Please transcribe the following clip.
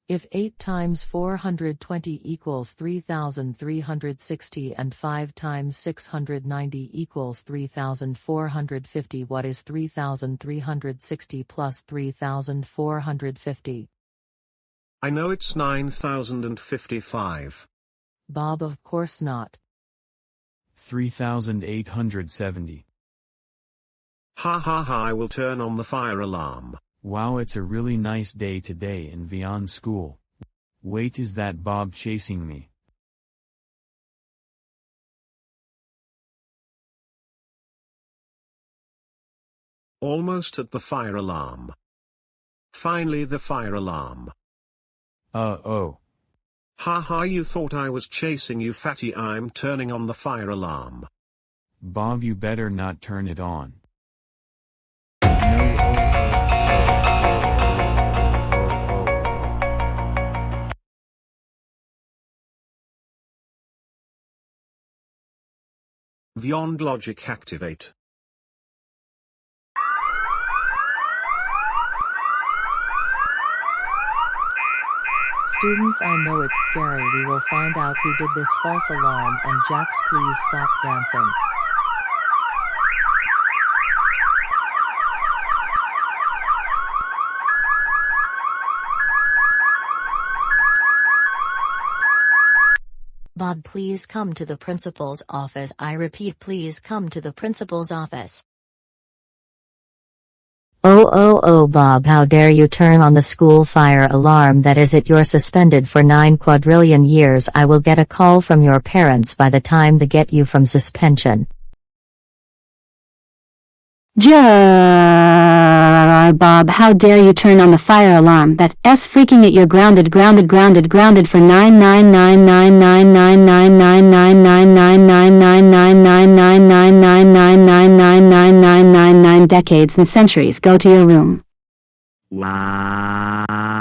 If 8 times 420 equals 3,360 and 5 times 690 equals 3,450, what is 3,360 plus 3,450? I know it's 9,055. Bob, of course not. 3,870. Ha ha ha, I will turn on the fire alarm. Wow, it's a really nice day today in Vian school. Wait, is that Bob chasing me? Almost at the fire alarm. Finally the fire alarm. Oh. Ha ha, you thought I was chasing you, fatty. I'm turning on the fire alarm. Bob, you better not turn it on. Beyond logic activate. Students, I know it's scary. We will find out who did this false alarm, and Jax, please stop dancing. Bob, please come to the principal's office. I repeat, please come to the principal's office. Oh, Bob, how dare you turn on the school fire alarm? That is it, you're suspended for 9 quadrillion years. I will get a call from your parents by the time they get you from suspension. Bob, how dare you turn on the fire alarm? That's freaking it, you're grounded for 9 decades and centuries. Go to your room. Wow.